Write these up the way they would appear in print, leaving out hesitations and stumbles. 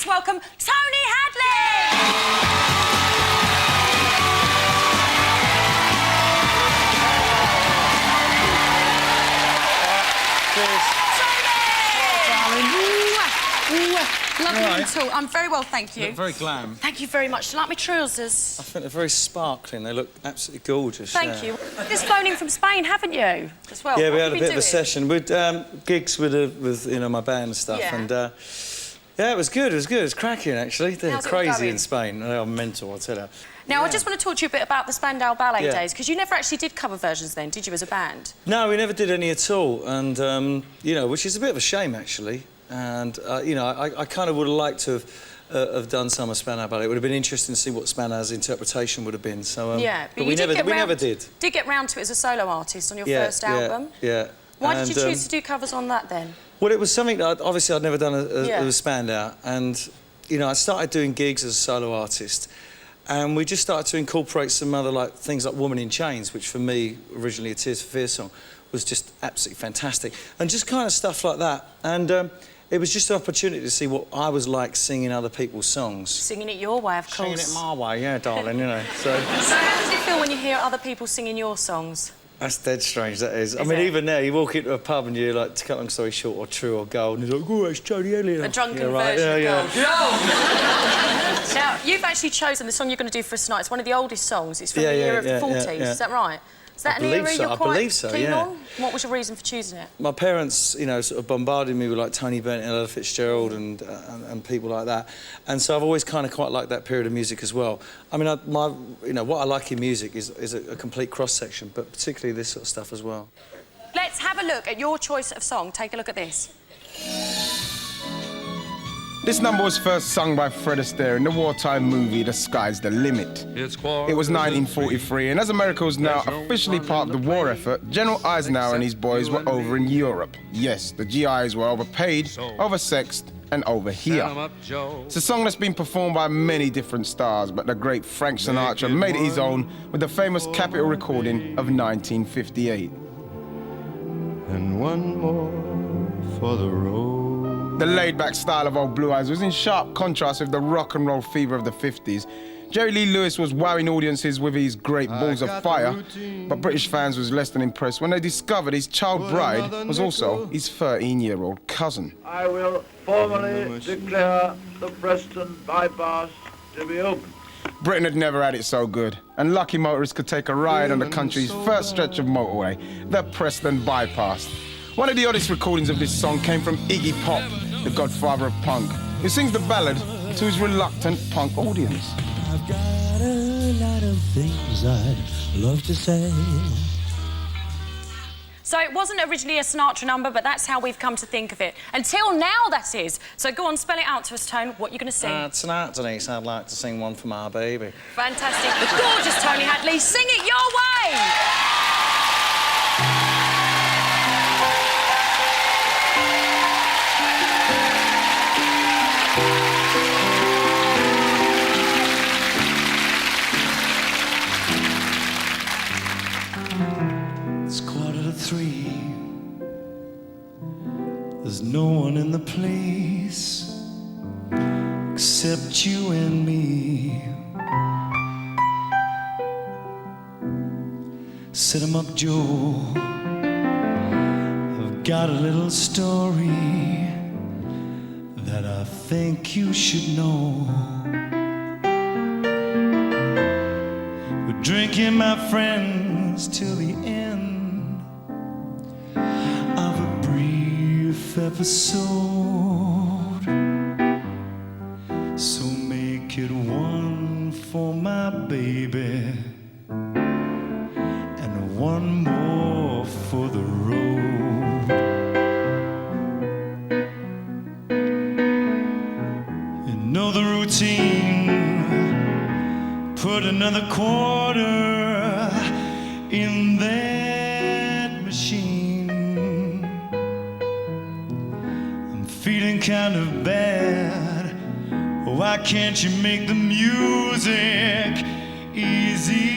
please welcome Tony Hadley! Lovely to talk. I'm very well, thank you. Look very glam. Thank you very much. Do you like my trousers? I think they're very sparkling. They look absolutely gorgeous. Thank you. You've just flown in from Spain, haven't you? As well. Yeah, what we had a bit doing? of a session. We'd gigs with you know, my band and stuff, yeah. and yeah, it was good. It was good. It was cracking actually. They're How's it crazy going? in Spain. They are mental, I tell you. Now, yeah. I just want to talk to you a bit about the Spandau Ballet Yeah. days, because you never actually did cover versions then, did you, as a band? No, we never did any at all, and you know, which is a bit of a shame actually. And you know, I kind of would have liked to have done some of Spandau Ballet. It would have been interesting to see what Spandau's interpretation would have been. So, yeah, but we never did. Did get round to it as a solo artist on your first album. Yeah. Why did you choose to do covers on that then? Well, it was something that obviously I'd never done as Spandau, and you know, I started doing gigs as a solo artist, and we just started to incorporate some other things like "Woman in Chains," which for me originally a Tears for Fears song was just absolutely fantastic, and just kind of stuff like that. And it was just an opportunity to see what I was like singing other people's songs. Singing it your way, of course. Singing it my way, yeah, darling, you know. So how does it feel when you hear other people singing your songs? that's dead strange, that is. I mean, even now, you walk into a pub and you're like, to cut long story short, or true or gold, and you're like, oh, it's Tony Hadley. A drunken version of gold. Now, you've actually chosen the song you're going to do for us tonight. It's one of the oldest songs. It's from the era of the 40s, is that right? Is that an era you're quite keen on? What was your reason for choosing it? My parents, you know, sort of bombarded me with like Tony Bennett and Ella Fitzgerald and people like that, and so I've always kind of quite liked that period of music as well. I mean, you know, what I like in music is a complete cross section, but particularly this sort of stuff as well. Let's have a look at your choice of song. Take a look at this. This number was first sung by Fred Astaire in the wartime movie The Sky's the Limit. It was 1943, and as America was now officially part of the war effort, General Eisenhower and his boys were over in Europe. Yes, the GIs were overpaid, oversexed, and over here. It's a song that's been performed by many different stars, but the great Frank Sinatra made it his own with the famous Capitol recording of 1958. And one more for the road. The laid-back style of Old Blue Eyes was in sharp contrast with the rock and roll fever of the 50s. Jerry Lee Lewis was wowing audiences with his great Balls of Fire, but British fans was less than impressed when they discovered his child bride was also his 13-year-old cousin. I will formally declare the Preston bypass to be open. Britain had never had it so good, and lucky motorists could take a ride on the country's first stretch of motorway, the Preston Bypass. One of the oddest recordings of this song came from Iggy Pop, the godfather of punk, who sings the ballad to his reluctant punk audience. I've got a lot of things I'd love to say. So it wasn't originally a Sinatra number, but that's how we've come to think of it. Until now, that is. So go on, spell it out to us, Tone. What are you going to sing? Tonight, Denise, I'd like to sing one for my baby. Fantastic. The gorgeous Tony Hadley. Sing it your way! It's 2:45. There's no one in the place except you and me. Set 'em up, Joe. I've got a little story that I think you should know. We're drinking, my friends, till the end of a brief episode. So make it one for my baby and one more for the road. You know the routine. Put another quarter in that machine. I'm feeling kind of bad. Why can't you make the music easy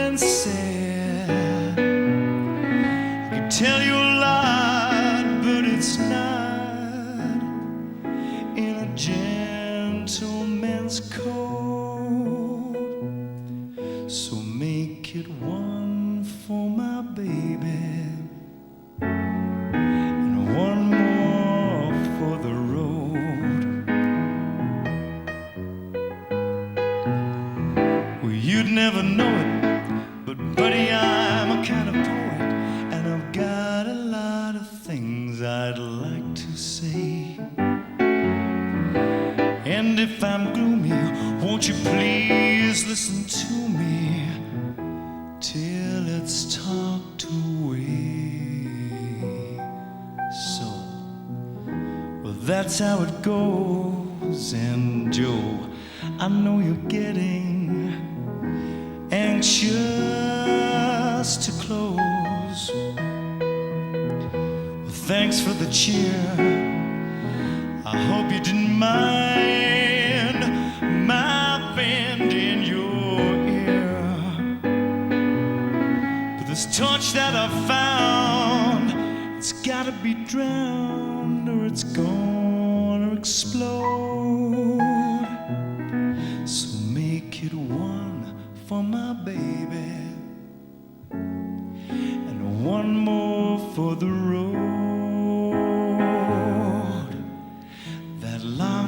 and sad? I could tell you a lot, but it's not gentleman's code. So make it one for my baby and one more for the road. Well, you'd never know it, but buddy, I'm a kind of poet, and I've got a lot of things I'd like to say. And if I'm gloomy, won't you please listen to me till it's talked away. So, well, that's how it goes. And Joe, I know you're getting anxious to close. Well, thanks for the cheer. I hope you didn't mind my band in your ear. But this torch that I found, it's gotta be drowned or it's gonna explode. So make it one for my baby and one more for the road. That long